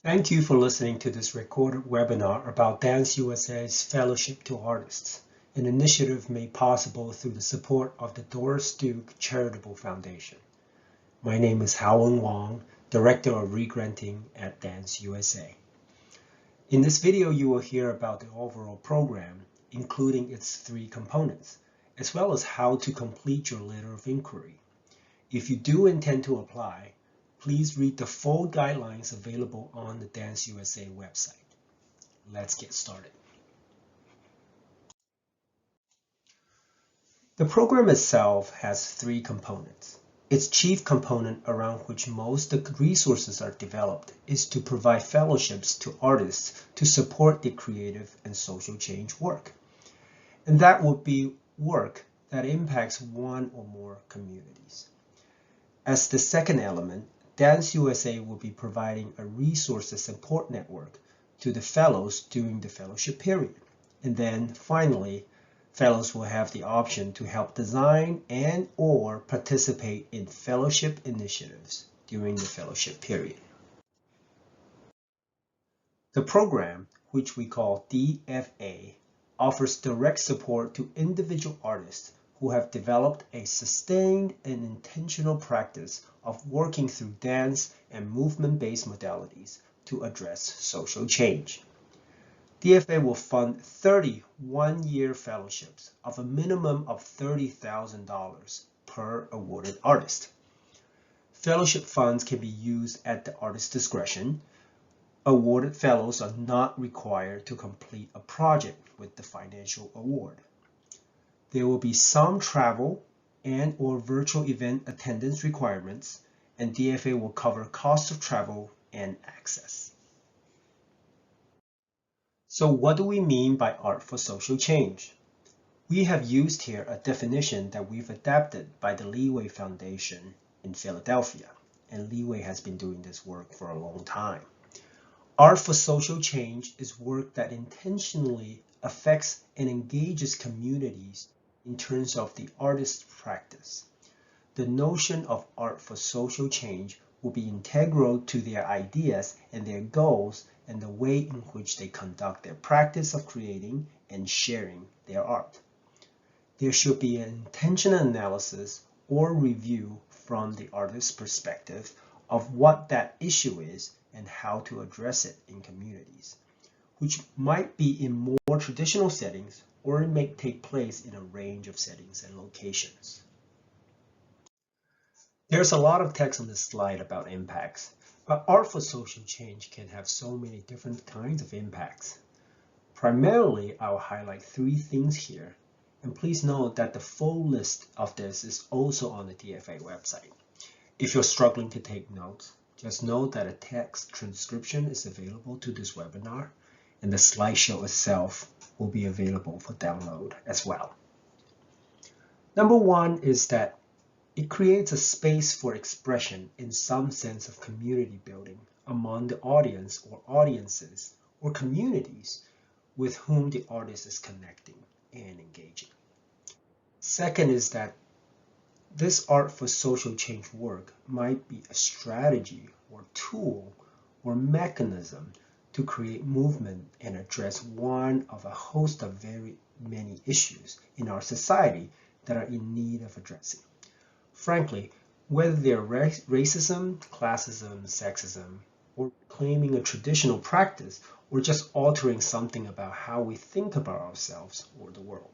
Thank you for listening to this recorded webinar about Dance USA's Fellowship to Artists, an initiative made possible through the support of the Doris Duke Charitable Foundation. My name is Howard Wong, Director of Regranting at Dance USA. In this video, you will hear about the overall program, including its 3 components, as well as how to complete your letter of inquiry. If you do intend to apply, please read the full guidelines available on the Dance USA website. Let's get started. The program itself has 3 components. Its chief component, around which most of the resources are developed, is to provide fellowships to artists to support their creative and social change work. And that would be work that impacts one or more communities. As the second element, Dance USA will be providing a resource support network to the fellows during the fellowship period. And then finally, fellows will have the option to help design and or participate in fellowship initiatives during the fellowship period. The program, which we call DFA, offers direct support to individual artists who have developed a sustained and intentional practice of working through dance and movement-based modalities to address social change. DFA will fund 30 one-year fellowships of a minimum of $30,000 per awarded artist. Fellowship funds can be used at the artist's discretion. Awarded fellows are not required to complete a project with the financial award. There will be some travel and or virtual event attendance requirements, and DFA will cover cost of travel and access. So what do we mean by art for social change? We have used here a definition that we've adapted by the Leeway Foundation in Philadelphia, and Leeway has been doing this work for a long time. Art for social change is work that intentionally affects and engages communities in terms of the artist's practice. The notion of art for social change will be integral to their ideas and their goals and the way in which they conduct their practice of creating and sharing their art. There should be an intentional analysis or review from the artist's perspective of what that issue is and how to address it in communities, which might be in more traditional settings or it may take place in a range of settings and locations. There's a lot of text on this slide about impacts, but art for social change can have so many different kinds of impacts. Primarily, I'll highlight 3 things here, and please note that the full list of this is also on the DFA website. If you're struggling to take notes, just note that a text transcription is available to this webinar, and the slideshow itself will be available for download as well. Number 1 is that it creates a space for expression in some sense of community building among the audience or audiences or communities with whom the artist is connecting and engaging. Second is that this art for social change work might be a strategy or tool or mechanism to create movement and address one of a host of very many issues in our society that are in need of addressing. Frankly, whether they're racism, classism, sexism, or claiming a traditional practice, or just altering something about how we think about ourselves or the world.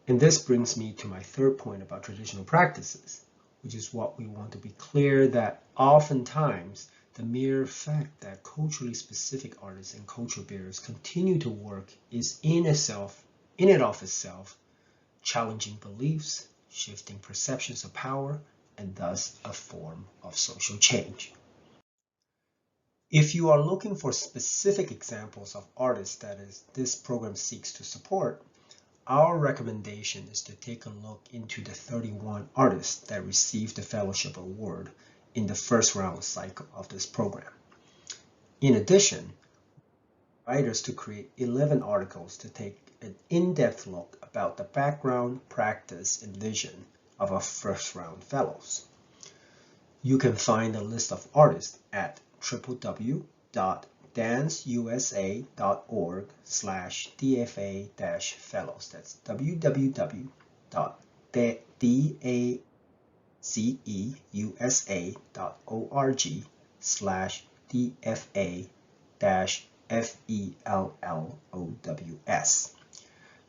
And this brings me to my third point about traditional practices, which is what we want to be clear that oftentimes the mere fact that culturally specific artists and culture bearers continue to work is in and of itself, challenging beliefs, shifting perceptions of power, and thus a form of social change. If you are looking for specific examples of artists that this program seeks to support, our recommendation is to take a look into the 31 artists that received the Fellowship Award in the first round cycle of this program. In addition, writers to create 11 articles to take an in-depth look about the background, practice, and vision of our first round fellows. You can find a list of artists at www.danceusa.org/DFA-fellows. That's www.danceusa.org/DFA-fellows.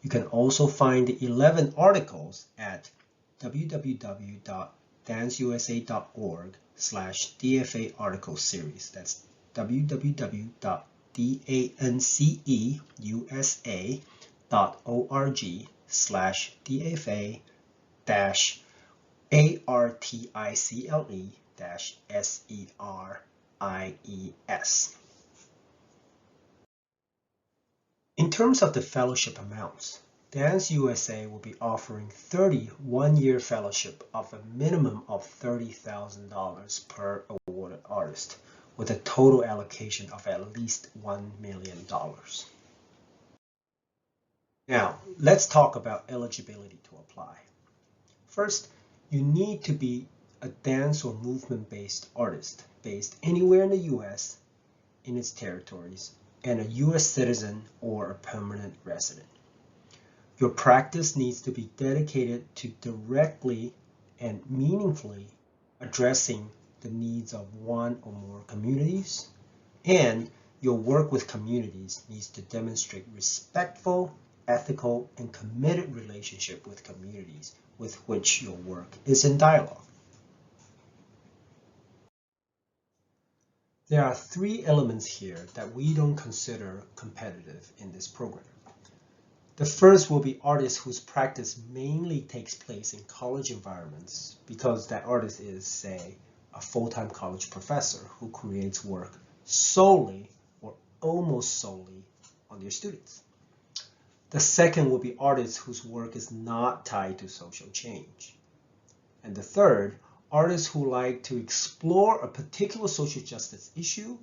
You can also find the 11 articles at www.danceusa.org/DFA article series. That's www.danceusa.org/DFA-article-series. In terms of the fellowship amounts, Dance USA will be offering 30 one-year fellowship of a minimum of $30,000 per awarded artist, with a total allocation of at least $1 million. Now, let's talk about eligibility to apply. First, you need to be a dance or movement-based artist based anywhere in the U.S., in its territories, and a U.S. citizen or a permanent resident. Your practice needs to be dedicated to directly and meaningfully addressing the needs of one or more communities, and your work with communities needs to demonstrate respectful, ethical, and committed relationship with communities with which your work is in dialogue. There are 3 elements here that we don't consider competitive in this program. The first will be artists whose practice mainly takes place in college environments because that artist is, say, a full-time college professor who creates work solely or almost solely on their students. The second will be artists whose work is not tied to social change. And the third, artists who like to explore a particular social justice issue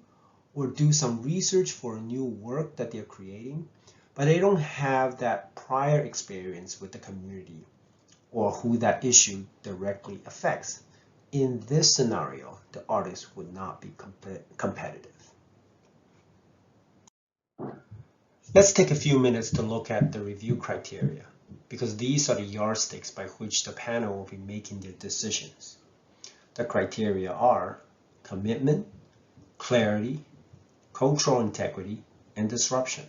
or do some research for a new work that they're creating, but they don't have that prior experience with the community or who that issue directly affects. In this scenario, the artist would not be competitive. Let's take a few minutes to look at the review criteria, because these are the yardsticks by which the panel will be making their decisions. The criteria are commitment, clarity, cultural integrity, and disruption.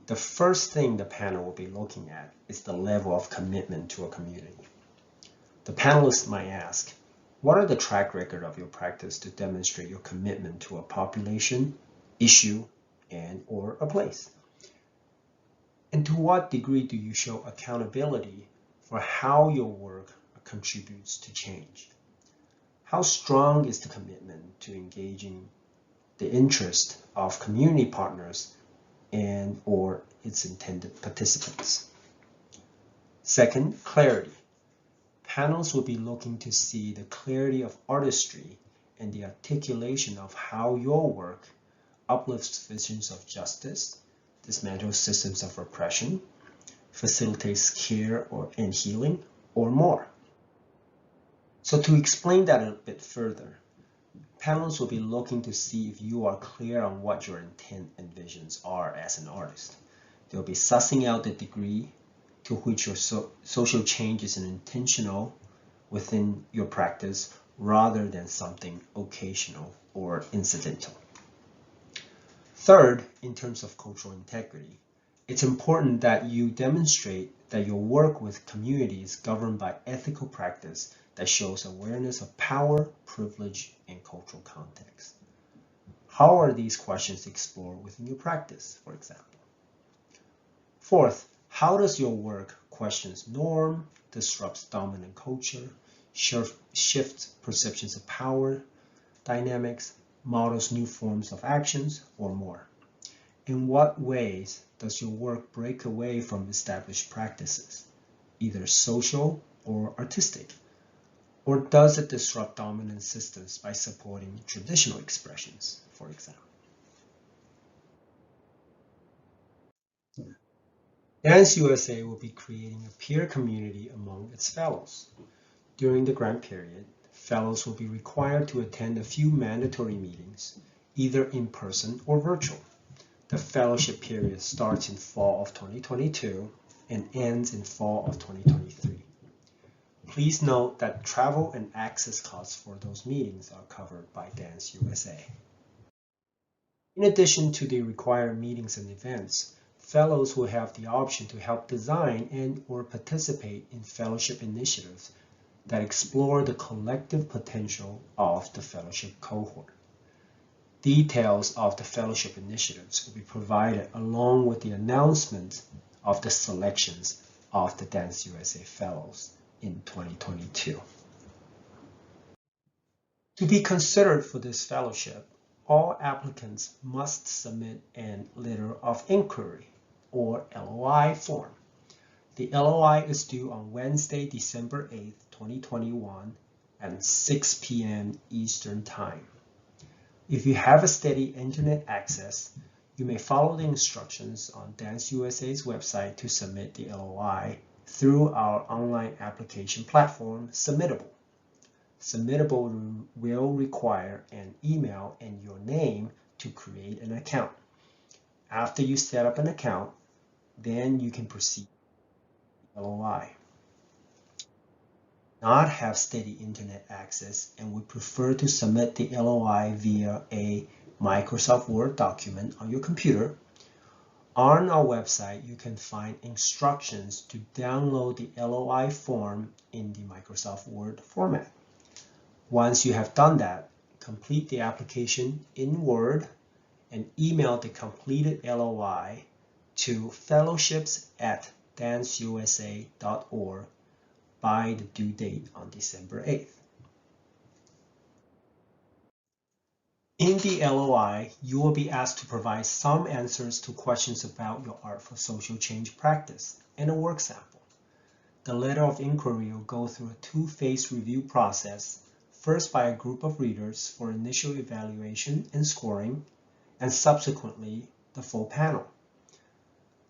The first thing the panel will be looking at is the level of commitment to a community. The panelists might ask, what are the track record of your practice to demonstrate your commitment to a population, issue, and/or a place? And to what degree do you show accountability for how your work contributes to change? How strong is the commitment to engaging the interest of community partners and/or its intended participants? Second, clarity. Panels will be looking to see the clarity of artistry and the articulation of how your work uplifts visions of justice, dismantles systems of repression, facilitates care and healing, or more. So to explain that a bit further, panels will be looking to see if you are clear on what your intent and visions are as an artist. They'll be sussing out the degree to which your social change is intentional within your practice rather than something occasional or incidental. Third, in terms of cultural integrity, it's important that you demonstrate that your work with communities governed by ethical practice that shows awareness of power, privilege, and cultural context. How are these questions explored within your practice, for example? Fourth, how does your work questions norm, disrupts dominant culture, shifts perceptions of power dynamics, models new forms of actions, or more? In what ways does your work break away from established practices, either social or artistic? Or does it disrupt dominant systems by supporting traditional expressions, for example? Dance USA will be creating a peer community among its fellows. During the grant period, fellows will be required to attend a few mandatory meetings, either in person or virtual. The fellowship period starts in fall of 2022 and ends in fall of 2023. Please note that travel and access costs for those meetings are covered by Dance USA. In addition to the required meetings and events, fellows will have the option to help design and/or participate in fellowship initiatives that explore the collective potential of the fellowship cohort. Details of the fellowship initiatives will be provided along with the announcement of the selections of the Dance USA Fellows in 2022. To be considered for this fellowship, all applicants must submit a letter of inquiry, or LOI form. The LOI is due on Wednesday, December 8th, 2021 at 6 p.m. Eastern Time. If you have a steady internet access, you may follow the instructions on Dance USA's website to submit the LOI through our online application platform, Submittable. Submittable will require an email and your name to create an account. After you set up an account, then you can proceed with the LOI. Not have steady internet access and would prefer to submit the LOI via a Microsoft Word document on your computer, on our website you can find instructions to download the LOI form in the Microsoft Word format. Once you have done that, complete the application in Word and email the completed LOI to fellowships@danceusa.org by the due date on December 8th. In the LOI, you will be asked to provide some answers to questions about your Art for Social Change practice and a work sample. The letter of inquiry will go through a two-phase review process, first by a group of readers for initial evaluation and scoring, and subsequently the full panel.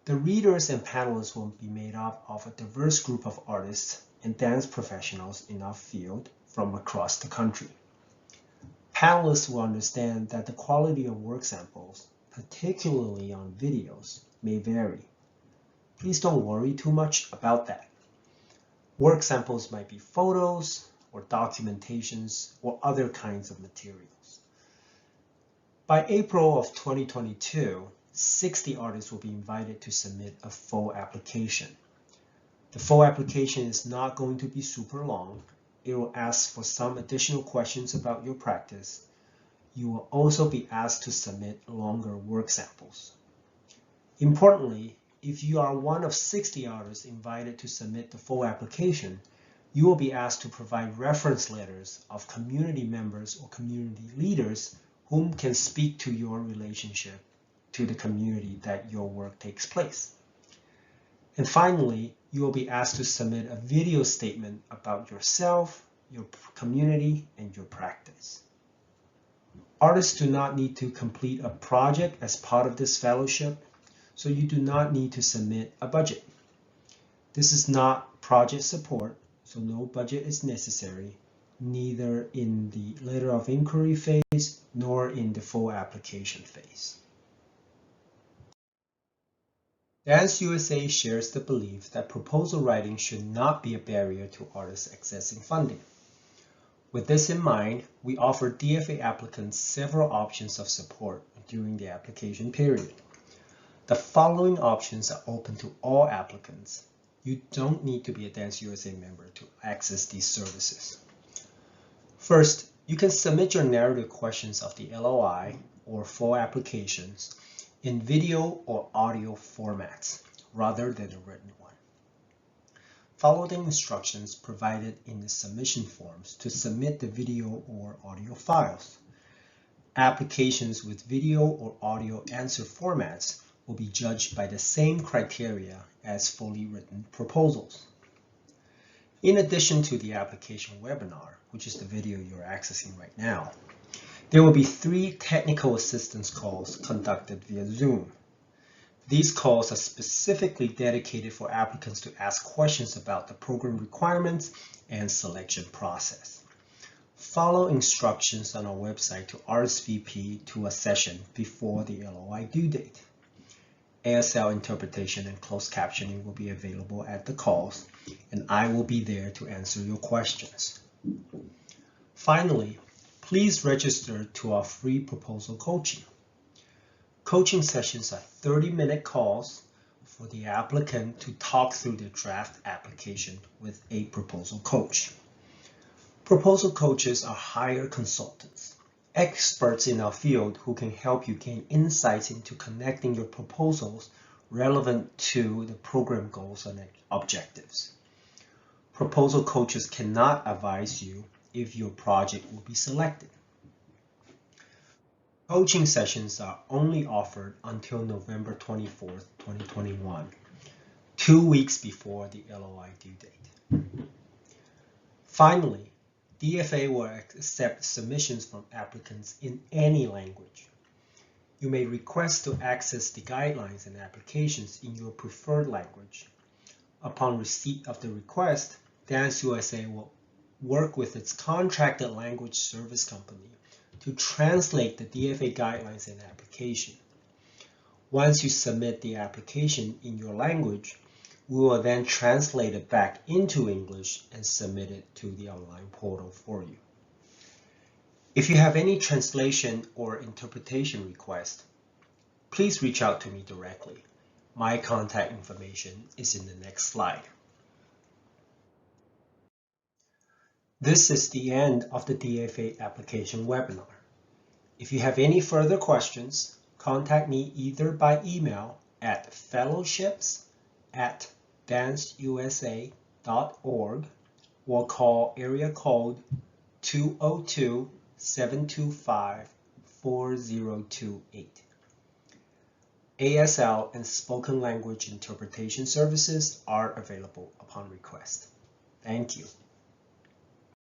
The readers and panelists will be made up of a diverse group of artists and dance professionals in our field from across the country. Panelists will understand that the quality of work samples, particularly on videos, may vary. Please don't worry too much about that. Work samples might be photos or documentations or other kinds of materials. By April of 2022, 60 artists will be invited to submit a full application. The full application is not going to be super long. It will ask for some additional questions about your practice. You will also be asked to submit longer work samples. Importantly, if you are one of 60 artists invited to submit the full application, you will be asked to provide reference letters of community members or community leaders whom can speak to your relationship to the community that your work takes place. And finally, you will be asked to submit a video statement about yourself, your community, and your practice. Artists do not need to complete a project as part of this fellowship, so you do not need to submit a budget. This is not project support, so no budget is necessary, neither in the letter of inquiry phase nor in the full application phase. Dance USA shares the belief that proposal writing should not be a barrier to artists accessing funding. With this in mind, we offer DFA applicants several options of support during the application period. The following options are open to all applicants. You don't need to be a Dance USA member to access these services. First, you can submit your narrative questions of the LOI or full applications in video or audio formats rather than a written one. Follow the instructions provided in the submission forms to submit the video or audio files. Applications with video or audio answer formats will be judged by the same criteria as fully written proposals. In addition to the application webinar, which is the video you're accessing right now, there will be 3 technical assistance calls conducted via Zoom. These calls are specifically dedicated for applicants to ask questions about the program requirements and selection process. Follow instructions on our website to RSVP to a session before the LOI due date. ASL interpretation and closed captioning will be available at the calls, and I will be there to answer your questions. Finally, please register to our free proposal coaching. Coaching sessions are 30-minute calls for the applicant to talk through their draft application with a proposal coach. Proposal coaches are hired consultants, experts in our field who can help you gain insights into connecting your proposals relevant to the program goals and objectives. Proposal coaches cannot advise you if your project will be selected. Coaching sessions are only offered until November 24th, 2021, 2 weeks before the LOI due date. Finally, DFA will accept submissions from applicants in any language. You may request to access the guidelines and applications in your preferred language. Upon receipt of the request, Dance USA will work with its contracted language service company to translate the DFA guidelines and application. Once you submit the application in your language, we will then translate it back into English and submit it to the online portal for you. If you have any translation or interpretation request, please reach out to me directly. My contact information is in the next slide. This is the end of the DFA application webinar. If you have any further questions, contact me either by email at fellowships@danceusa.org or call area code 202-725-4028. ASL and spoken language interpretation services are available upon request. Thank you.